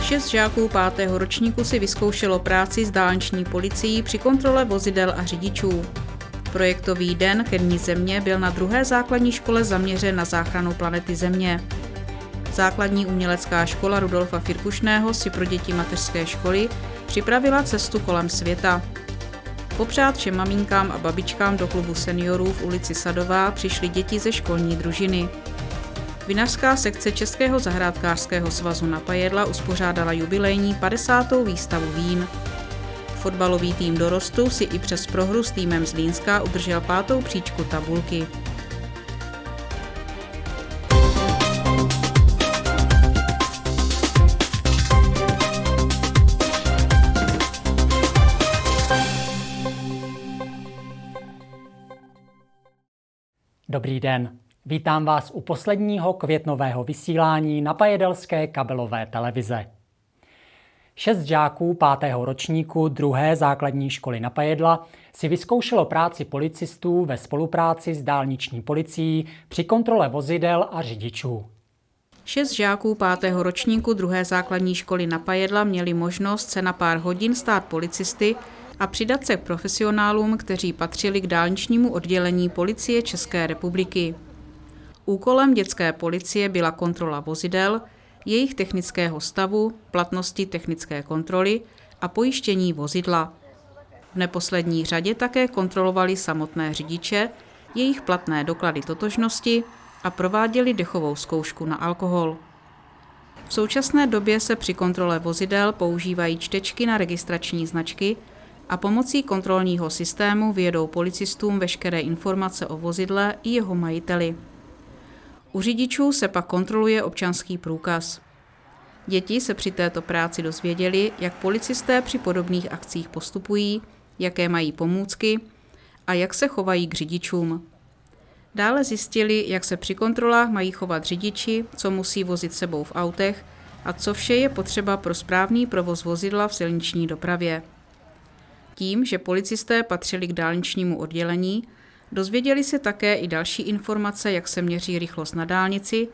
6 žáků 5. ročníku si vyzkoušelo práci s dálniční policií při kontrole vozidel a řidičů. Projektový den ke Dni Země byl na 2. základní škole zaměřen na záchranu planety Země. Základní umělecká škola Rudolfa Firkušného si pro děti mateřské školy připravila cestu kolem světa. Popřát všem maminkám a babičkám do klubu seniorů v ulici Sadová přišly děti ze školní družiny. Vinařská sekce Českého zahrádkářského svazu Napajedla uspořádala jubilejní 50. výstavu vín. Fotbalový tým dorostu si i přes prohru s týmem Zlínska udržel 5. příčku tabulky. Dobrý den. Vítám vás u posledního květnového vysílání Napajedelské kabelové televize. 6 žáků 5. ročníku 2. základní školy Napajedla si vyzkoušelo práci policistů ve spolupráci s dálniční policií při kontrole vozidel a řidičů. 6 žáků 5. ročníku 2. základní školy Napajedla měli možnost se na pár hodin stát policisty a přidat se k profesionálům, kteří patřili k dálničnímu oddělení Policie České republiky. Úkolem dětské policie byla kontrola vozidel, jejich technického stavu, platnosti technické kontroly a pojištění vozidla. V neposlední řadě také kontrolovali samotné řidiče, jejich platné doklady totožnosti a prováděli dechovou zkoušku na alkohol. V současné době se při kontrole vozidel používají čtečky na registrační značky a pomocí kontrolního systému vyjedou policistům veškeré informace o vozidle i jeho majiteli. U řidičů se pak kontroluje občanský průkaz. Děti se při této práci dozvěděli, jak policisté při podobných akcích postupují, jaké mají pomůcky a jak se chovají k řidičům. Dále zjistili, jak se při kontrolách mají chovat řidiči, co musí vozit sebou v autech a co vše je potřeba pro správný provoz vozidla v silniční dopravě. Tím, že policisté patřili k dálničnímu oddělení, dozvěděli se také i další informace, jak se měří rychlost na dálnici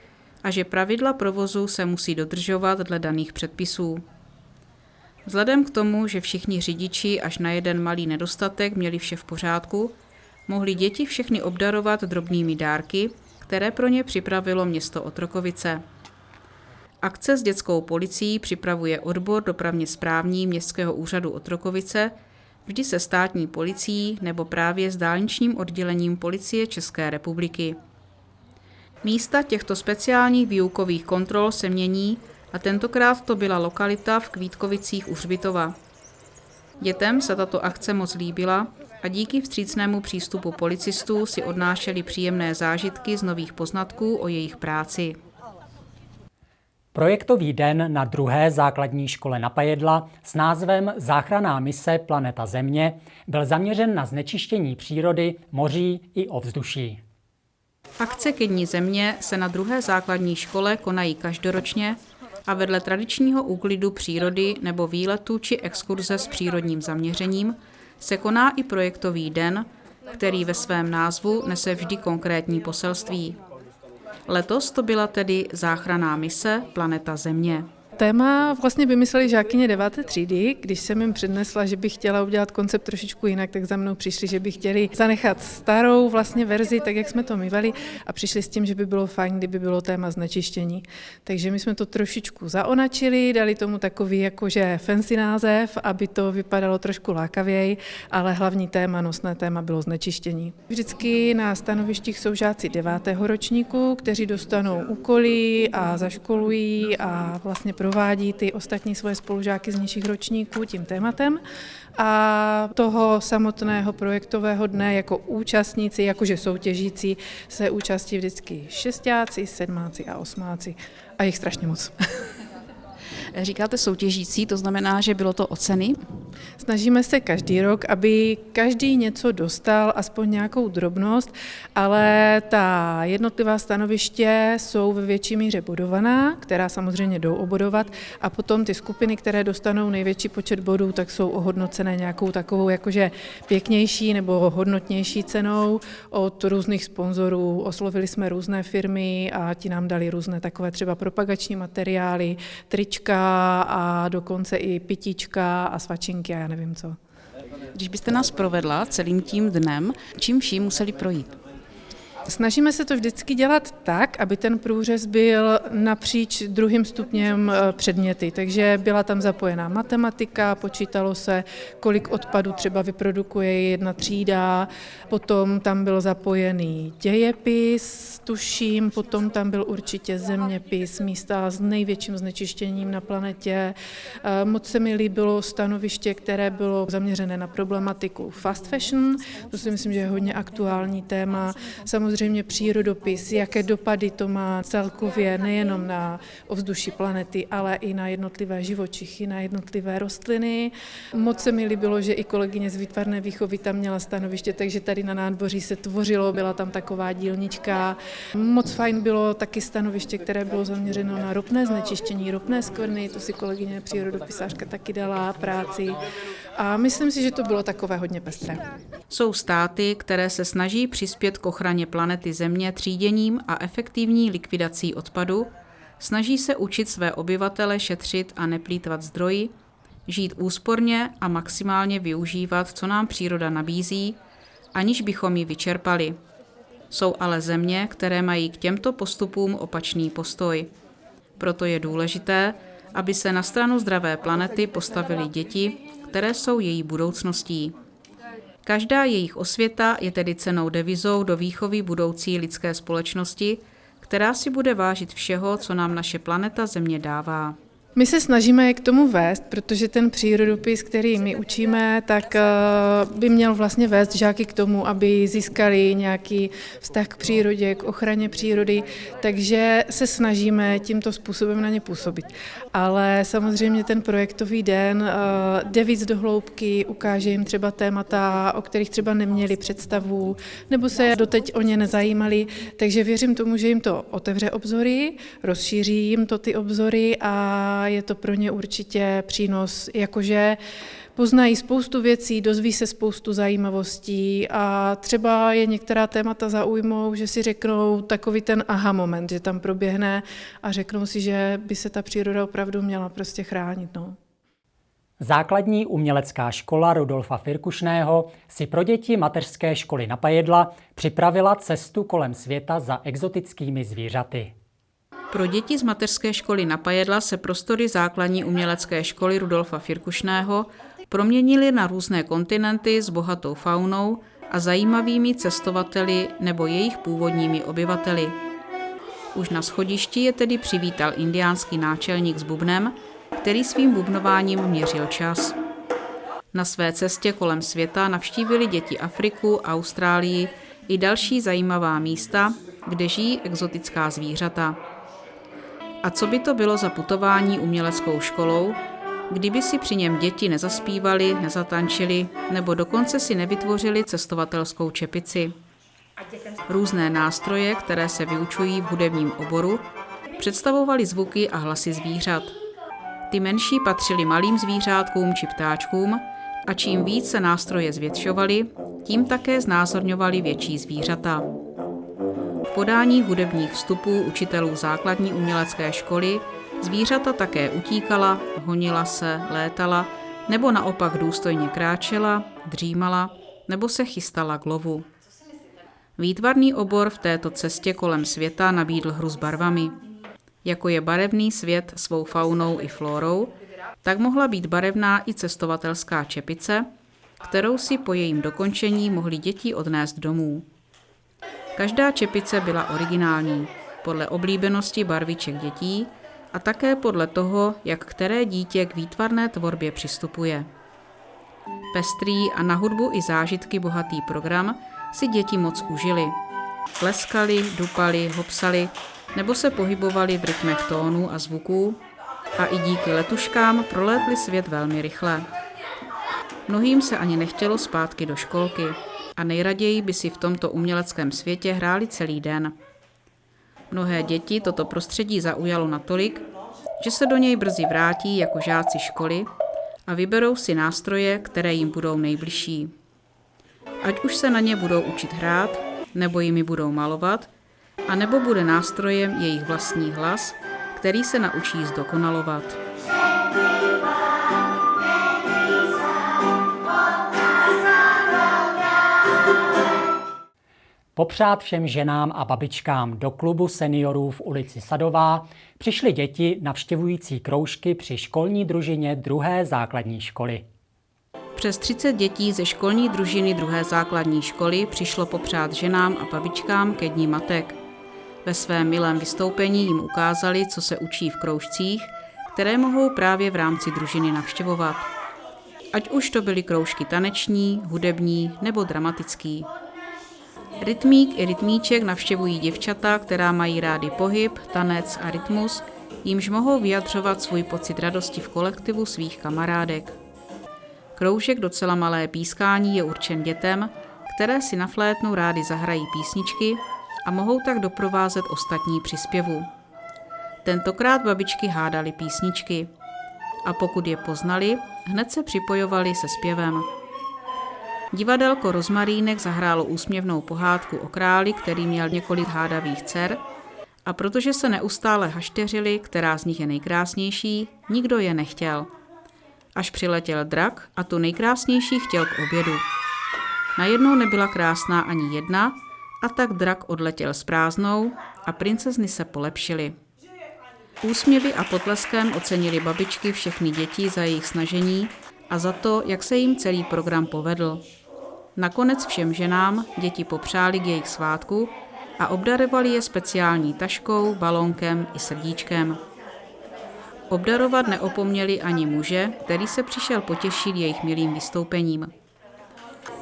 a že pravidla provozu se musí dodržovat dle daných předpisů. Vzhledem k tomu, že všichni řidiči až na jeden malý nedostatek měli vše v pořádku, mohli děti všechny obdarovat drobnými dárky, které pro ně připravilo město Otrokovice. Akce s dětskou policií připravuje odbor dopravně správní Městského úřadu Otrokovice, vždy se státní policií nebo právě s dálničním oddělením Policie České republiky. Místa těchto speciálních výukových kontrol se mění a tentokrát to byla lokalita v Kvítkovicích u Hřbitova. Dětem se tato akce moc líbila a díky vstřícnému přístupu policistů si odnášeli příjemné zážitky z nových poznatků o jejich práci. Projektový den na 2. základní škole Napajedla s názvem Záchranná mise Planeta Země byl zaměřen na znečištění přírody, moří i ovzduší. Akce ke Dni Země se na 2. základní škole konají každoročně a vedle tradičního úklidu přírody nebo výletu či exkurze s přírodním zaměřením se koná i projektový den, který ve svém názvu nese vždy konkrétní poselství. Letos to byla tedy záchranná mise Planeta Země. Téma vlastně vymysleli žákyně 9. třídy. Když jsem jim přednesla, že bych chtěla udělat koncept trošičku jinak, tak za mnou přišli, že by chtěli zanechat starou vlastně verzi, tak jak jsme to mývali, a přišli s tím, že by bylo fajn, kdyby bylo téma znečištění. Takže my jsme to trošičku zaonačili, dali tomu takový jakože fancy název, aby to vypadalo trošku lákavěji, ale hlavní téma, nosné téma bylo znečištění. Vždycky na stanovištích jsou žáci 9. ročníku, kteří dostanou úkoly a zaškolují a vlastně provádí ty ostatní svoje spolužáky z nižších ročníků tím tématem. A toho samotného projektového dne jako účastníci, jakože soutěžící, se účastí vždycky 6áci, 7áci a 8áci. A jich strašně moc. Říkáte soutěžící, to znamená, že bylo to o ceny? Snažíme se každý rok, aby každý něco dostal, aspoň nějakou drobnost, ale ta jednotlivá stanoviště jsou ve větší míře bodovaná, která samozřejmě jdou obodovat, a potom ty skupiny, které dostanou největší počet bodů, tak jsou ohodnocené nějakou takovou jakože pěknější nebo hodnotnější cenou od různých sponzorů. Oslovili jsme různé firmy a ti nám dali různé takové třeba propagační materiály, trička a dokonce i pitíčka a svačinky a já nevím co. Když byste nás provedla celým tím dnem, čím vším museli projít? Snažíme se to vždycky dělat tak, aby ten průřez byl napříč druhým stupněm předměty, takže byla tam zapojená matematika, počítalo se, kolik odpadu třeba vyprodukuje jedna třída, potom tam byl zapojený dějepis, tuším, potom tam byl určitě zeměpis, místa s největším znečištěním na planetě. Moc se mi líbilo stanoviště, které bylo zaměřené na problematiku fast fashion, to si myslím, že je hodně aktuální téma. Samozřejmě přírodopis, jaké dopady to má celkově nejenom na ovzduší planety, ale i na jednotlivé živočichy, na jednotlivé rostliny. Moc se mi líbilo, že i kolegyně z výtvarné výchovy tam měla stanoviště, takže tady na nádvoří se tvořilo, byla tam taková dílnička. Moc fajn bylo taky stanoviště, které bylo zaměřeno na ropné znečištění, ropné skvrny, to si kolegyně přírodopisářka taky dala práci. A myslím si, že to bylo takové hodně pestré. Jsou státy, které se snaží přispět k ochraně planety Země tříděním a efektivní likvidací odpadu, snaží se učit své obyvatele šetřit a neplýtvat zdroji, žít úsporně a maximálně využívat, co nám příroda nabízí, aniž bychom ji vyčerpali. Jsou ale země, které mají k těmto postupům opačný postoj. Proto je důležité, aby se na stranu zdravé planety postavily děti, které jsou její budoucností. Každá jejich osvěta je tedy cennou devizou do výchovy budoucí lidské společnosti, která si bude vážit všeho, co nám naše planeta Země dává. My se snažíme je k tomu vést, protože ten přírodopis, který my učíme, tak by měl vlastně vést žáky k tomu, aby získali nějaký vztah k přírodě, k ochraně přírody, takže se snažíme tímto způsobem na ně působit. Ale samozřejmě ten projektový den jde víc do hloubky, ukáže jim třeba témata, o kterých třeba neměli představu, nebo se doteď o ně nezajímali, takže věřím tomu, že jim to otevře obzory, rozšíří jim to ty obzory a je to pro ně určitě přínos, jakože poznají spoustu věcí, dozví se spoustu zajímavostí a třeba je některá témata zaujmou, že si řeknou takový ten aha moment, že tam proběhne a řeknou si, že by se ta příroda opravdu měla prostě chránit. No. Základní umělecká škola Rudolfa Firkušného si pro děti mateřské školy na Pajedla připravila cestu kolem světa za exotickými zvířaty. Pro děti z mateřské školy na Pajedla se prostory základní umělecké školy Rudolfa Firkušného proměnily na různé kontinenty s bohatou faunou a zajímavými cestovateli nebo jejich původními obyvateli. Už na schodišti je tedy přivítal indiánský náčelník s bubnem, který svým bubnováním měřil čas. Na své cestě kolem světa navštívili děti Afriku, Austrálii i další zajímavá místa, kde žijí exotická zvířata. A co by to bylo za putování uměleckou školou, kdyby si při něm děti nezaspívali, nezatančili nebo dokonce si nevytvořili cestovatelskou čepici. Různé nástroje, které se vyučují v hudebním oboru, představovaly zvuky a hlasy zvířat. Ty menší patřily malým zvířátkům či ptáčkům a čím víc se nástroje zvětšovaly, tím také znázorňovaly větší zvířata. V podání hudebních vstupů učitelů základní umělecké školy zvířata také utíkala, honila se, létala nebo naopak důstojně kráčela, dřímala nebo se chystala k lovu. Výtvarný obor v této cestě kolem světa nabídl hru s barvami. Jako je barevný svět svou faunou i flórou, tak mohla být barevná i cestovatelská čepice, kterou si po jejím dokončení mohly děti odnést domů. Každá čepice byla originální, podle oblíbenosti barviček dětí a také podle toho, jak které dítě k výtvarné tvorbě přistupuje. Pestrý a na hudbu i zážitky bohatý program si děti moc užili. Tleskali, dupali, hopsali nebo se pohybovali v rytmech tónů a zvuků a i díky letuškám prolétli svět velmi rychle. Mnohým se ani nechtělo zpátky do školky a nejraději by si v tomto uměleckém světě hráli celý den. Mnohé děti toto prostředí zaujalo natolik, že se do něj brzy vrátí jako žáci školy a vyberou si nástroje, které jim budou nejbližší. Ať už se na ně budou učit hrát, nebo jimi budou malovat, a nebo bude nástrojem jejich vlastní hlas, který se naučí zdokonalovat. Popřát všem ženám a babičkám do klubu seniorů v ulici Sadová přišly děti navštěvující kroužky při školní družině 2. základní školy. Přes 30 dětí ze školní družiny 2. základní školy přišlo popřát ženám a babičkám ke dni matek. Ve svém milém vystoupení jim ukázali, co se učí v kroužcích, které mohou právě v rámci družiny navštěvovat. Ať už to byly kroužky taneční, hudební nebo dramatický. Rytmík i rytmíček navštěvují děvčata, která mají rády pohyb, tanec a rytmus, jímž mohou vyjadřovat svůj pocit radosti v kolektivu svých kamarádek. Kroužek Docela malé pískání je určen dětem, které si na flétnu rády zahrají písničky a mohou tak doprovázet ostatní při zpěvu. Tentokrát babičky hádaly písničky a pokud je poznali, hned se připojovali se zpěvem. Divadelko Rozmarínek zahrálo úsměvnou pohádku o králi, který měl několik hádavých dcer, a protože se neustále hašteřili, která z nich je nejkrásnější, nikdo je nechtěl. Až přiletěl drak a tu nejkrásnější chtěl k obědu. Najednou nebyla krásná ani jedna, a tak drak odletěl s prázdnou a princezny se polepšily. Úsměvy a potleskem ocenili babičky všechny děti za jejich snažení a za to, jak se jim celý program povedl. Nakonec všem ženám děti popřáli k jejich svátku a obdarovali je speciální taškou, balónkem i srdíčkem. Obdarovat neopomněli ani muže, který se přišel potěšit jejich milým vystoupením.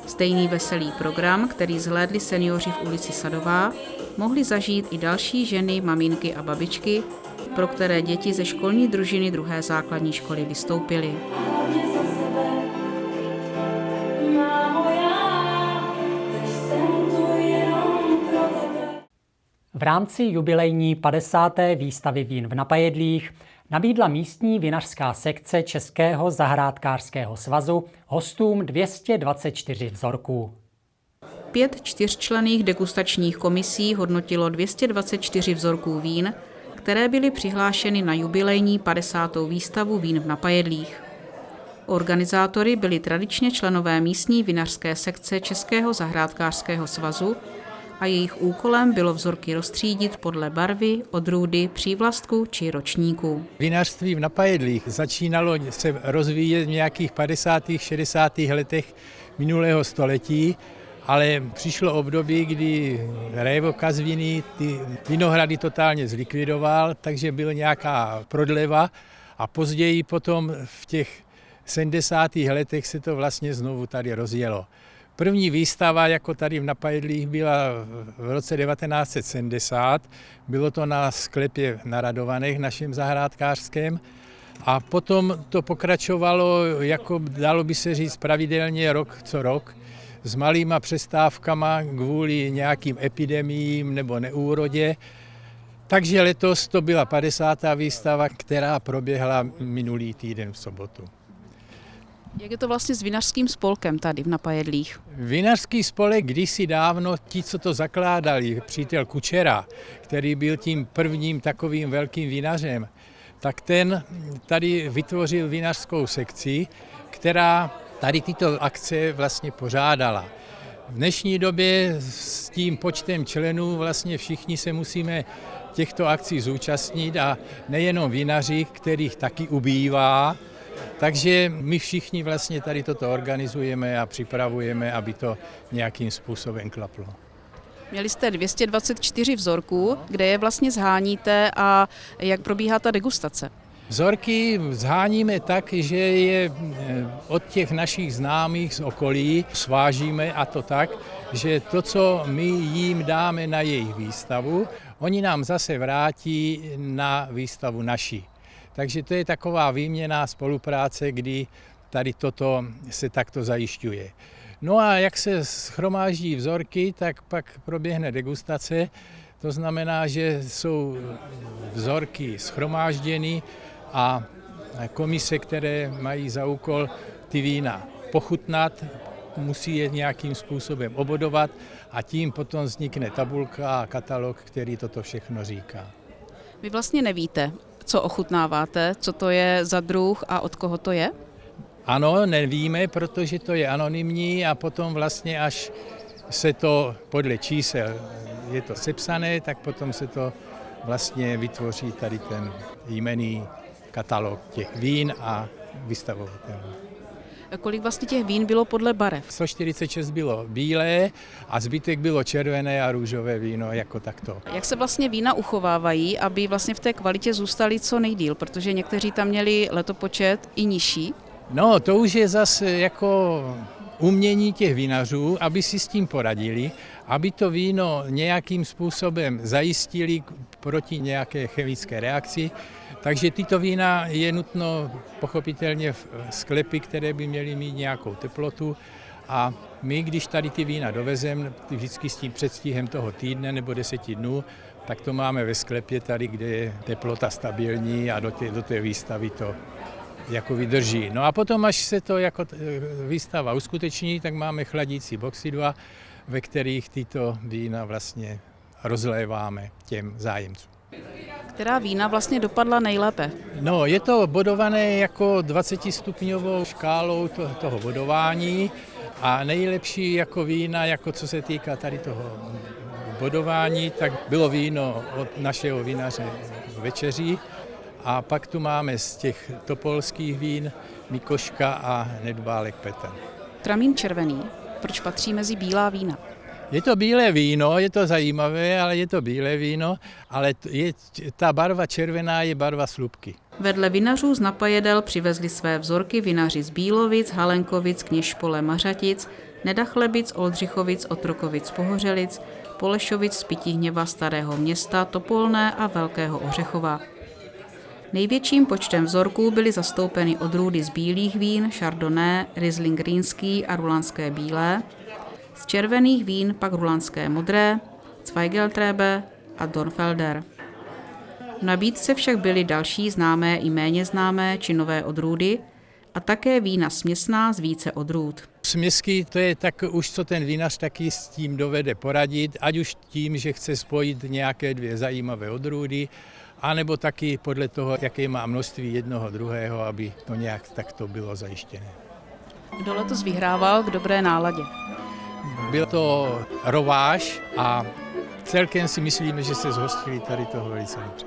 Stejný veselý program, který zhlédli seniori v ulici Sadová, mohli zažít i další ženy, maminky a babičky, pro které děti ze školní družiny 2. základní školy vystoupily. V rámci jubilejní 50. výstavy vín v Napajedlích nabídla místní vinařská sekce Českého zahrádkářského svazu hostům 224 vzorků. 5 čtyřčlenných degustačních komisí hodnotilo 224 vzorků vín, které byly přihlášeny na jubilejní 50. výstavu vín v Napajedlích. Organizátory byli tradičně členové místní vinařské sekce Českého zahrádkářského svazu a jejich úkolem bylo vzorky roztřídit podle barvy, odrůdy, přívlastku či ročníku. Vinařství v Napajedlích začínalo se rozvíjet v nějakých 50. 60. letech minulého století, ale přišlo období, kdy Révo Kazviny ty vinohrady totálně zlikvidoval, takže byla nějaká prodleva a později potom v těch 70. letech se to vlastně znovu tady rozjelo. První výstava jako tady v Napajedlích byla v roce 1970, bylo to na sklepě na Radovanech, našem zahrádkářském, a potom to pokračovalo, jako dalo by se říct, pravidelně rok co rok, s malýma přestávkama kvůli nějakým epidemiím nebo neúrodě. Takže letos to byla 50. výstava, která proběhla minulý týden v sobotu. Jak je to vlastně s vinařským spolkem tady v Napajedlích? Vinařský spolek kdysi dávno, ti, co to zakládali, přítel Kučera, který byl tím prvním takovým velkým vinařem, tak ten tady vytvořil vinařskou sekci, která tady tyto akce vlastně pořádala. V dnešní době s tím počtem členů vlastně všichni se musíme těchto akcí zúčastnit a nejenom vinaři, kterých taky ubývá. Takže my všichni vlastně tady toto organizujeme a připravujeme, aby to nějakým způsobem klaplo. Měli jste 224 vzorků, kde je vlastně zháníte a jak probíhá ta degustace? Vzorky zháníme tak, že je od těch našich známých z okolí svážíme, a to tak, že to, co my jim dáme na jejich výstavu, oni nám zase vrátí na výstavu naší. Takže to je taková výměnná spolupráce, kdy tady toto se takto zajišťuje. No a jak se shromáždí vzorky, tak pak proběhne degustace. To znamená, že jsou vzorky shromážděny a komise, které mají za úkol ty vína pochutnat, musí je nějakým způsobem obodovat a tím potom vznikne tabulka a katalog, který toto všechno říká. Vy vlastně nevíte, co ochutnáváte, co to je za druh a od koho to je? Ano, nevíme, protože to je anonymní a potom vlastně až se to podle čísel je to sepsané, tak potom se to vlastně vytvoří tady ten jmenný katalog těch vín a vystavovatelů. Kolik vlastně těch vín bylo podle barev? 146 bylo bílé a zbytek bylo červené a růžové víno jako takto. Jak se vlastně vína uchovávají, aby vlastně v té kvalitě zůstaly co nejdýl, protože někteří tam měli letopočet i nižší? No, to už je zase jako umění těch vinařů, aby si s tím poradili, aby to víno nějakým způsobem zajistili proti nějaké chemické reakci. Takže tyto vína je nutno pochopitelně v sklepy, které by měly mít nějakou teplotu. A my, když tady ty vína dovezeme, vždycky s tím předstihem toho týdne nebo 10 dnů, tak to máme ve sklepě tady, kde je teplota stabilní a do té výstavy to jako vydrží. No a potom, až se to jako výstava uskuteční, tak máme chladící boxy 2, ve kterých tyto vína vlastně rozléváme těm zájemcům. Která vína vlastně dopadla nejlépe? No, je to bodované jako 20stupňovou škálou toho bodování a nejlepší jako vína, jako co se týká tady toho bodování, tak bylo víno od našeho vinaře Večeří. A pak tu máme z těch topolských vín Mikoška a Nedbálek Petr. Tramín červený. Proč patří mezi bílá vína? Je to bílé víno, je to zajímavé, ale je to bílé víno, ale ta barva červená je barva slupky. Vedle vinařů z Napajedel přivezli své vzorky vinaři z Bílovic, Halenkovic, Kněžpole, Mařatic, Nedachlebic, Oldřichovic, Otrokovic, Pohořelic, Polešovic, Spytihněva, Starého Města, Topolné a Velkého Ořechova. Největším počtem vzorků byly zastoupeny odrůdy z bílých vín, Chardonnay, Riesling rýnský a rulanské bílé, z červených vín pak rulanské modré, Zweigeltrebe a Dornfelder. V nabídce však byly další známé i méně známé či nové odrůdy a také vína směsná z více odrůd. Směsky to je tak už, co ten vinař taky s tím dovede poradit, ať už tím, že chce spojit nějaké dvě zajímavé odrůdy, anebo taky podle toho, jaké má množství jednoho druhého, aby to nějak takto bylo zajištěné. Kdo letos vyhrával k dobré náladě? Byl to rováž a celkem si myslíme, že se zhostili tady toho velice dobře.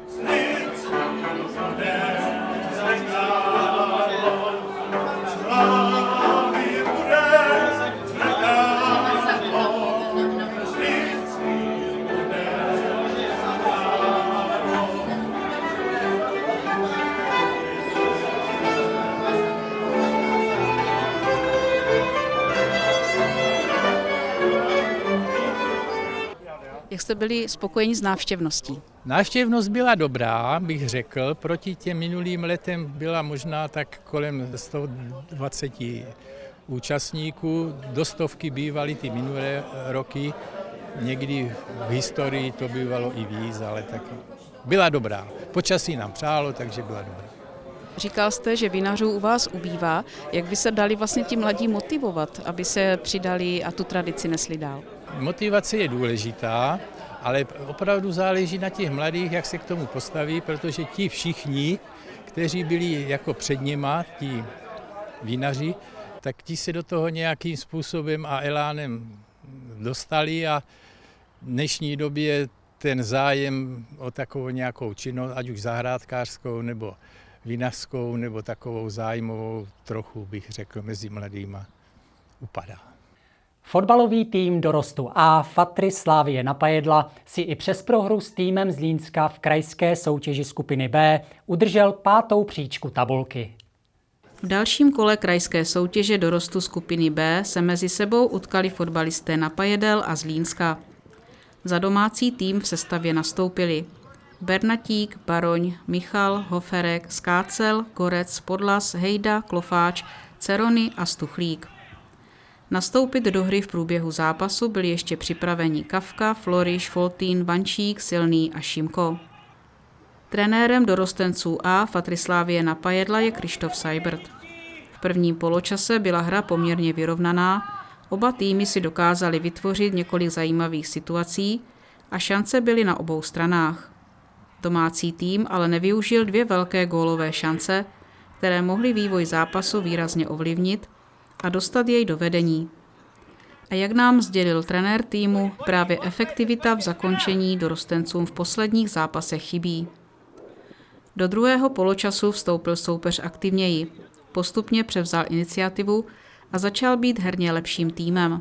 Jak jste byli spokojeni s návštěvností? Návštěvnost byla dobrá, bych řekl. Proti těm minulým letem byla možná tak kolem 120 účastníků. Do stovky bývaly ty minulé roky. Někdy v historii to bývalo i víc, ale taky byla dobrá. Počasí nám přálo, takže byla dobrá. Říkal jste, že vinařů u vás ubývá. Jak by se dali vlastně ti mladí motivovat, aby se přidali a tu tradici nesli dál? Motivace je důležitá, ale opravdu záleží na těch mladých, jak se k tomu postaví, protože ti všichni, kteří byli jako před nima, ti vinaři, tak ti se do toho nějakým způsobem a elánem dostali a v dnešní době ten zájem o takovou nějakou činnost, ať už zahrádkářskou nebo vinařskou nebo takovou zájmovou, trochu bych řekl, mezi mladýma upadá. Fotbalový tým dorostu A Fatry Slavie Napajedla si i přes prohru s týmem Zlínska v krajské soutěži skupiny B udržel 5. příčku tabulky. V dalším kole krajské soutěže dorostu skupiny B se mezi sebou utkali fotbalisté Napajedel a Zlínska. Za domácí tým v sestavě nastoupili Bernatík, Baroň, Michal, Hoferek, Skácel, Gorec, Podlas, Hejda, Klofáč, Cerony a Stuchlík. Nastoupit do hry v průběhu zápasu byli ještě připraveni Kafka, Floriš, Foltín, Vančík, Silný a Šimko. Trenérem dorostenců A Fatrislávie Napajedla je Krištof Seibert. V prvním poločase byla hra poměrně vyrovnaná, oba týmy si dokázali vytvořit několik zajímavých situací a šance byly na obou stranách. Domácí tým ale nevyužil 2 velké gólové šance, které mohly vývoj zápasu výrazně ovlivnit a dostat jej do vedení. A jak nám sdělil trenér týmu, právě efektivita v zakončení dorostencům v posledních zápasech chybí. Do druhého poločasu vstoupil soupeř aktivněji, postupně převzal iniciativu a začal být herně lepším týmem.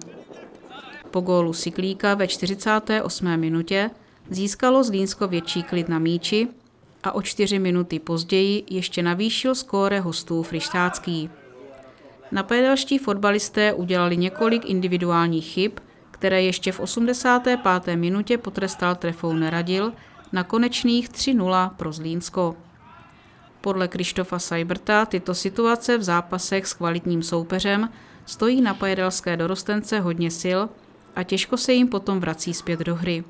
Po gólu Siklíka ve 48. minutě získalo Zlínsko větší klid na míči a o 4 minuty později ještě navýšil skóre hostů Fryštátský. Napajedalští fotbalisté udělali několik individuálních chyb, které ještě v 85. minutě potrestal trefou Neradil na konečných 3-0 pro Zlínsko. Podle Krištofa Seiberta tyto situace v zápasech s kvalitním soupeřem stojí napajedalské dorostence hodně sil a těžko se jim potom vrací zpět do hry.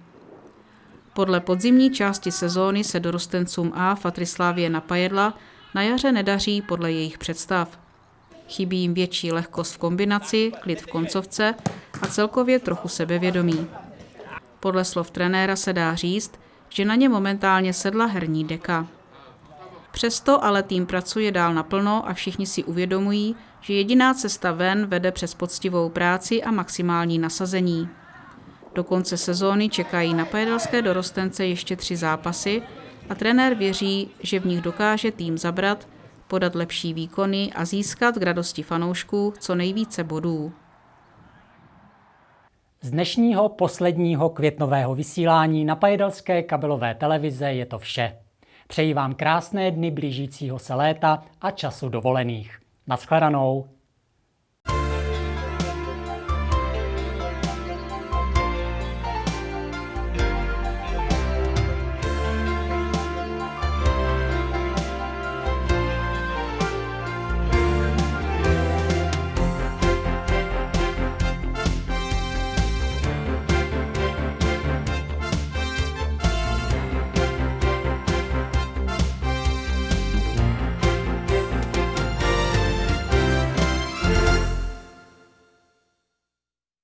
Podle podzimní části sezóny se dorostencům A Fatrislávie Napajedla na jaře nedaří podle jejich představ. Chybí jim větší lehkost v kombinaci, klid v koncovce a celkově trochu sebevědomí. Podle slov trenéra se dá říct, že na ně momentálně sedla herní deka. Přesto ale tým pracuje dál naplno a všichni si uvědomují, že jediná cesta ven vede přes poctivou práci a maximální nasazení. Do konce sezóny čekají napajedalské dorostence ještě 3 zápasy a trenér věří, že v nich dokáže tým zabrat, podat lepší výkony a získat k radosti fanoušků co nejvíce bodů. Z dnešního posledního květnového vysílání Napajedalské kabelové televize je to vše. Přeji vám krásné dny blížícího se léta a času dovolených. Naschledanou.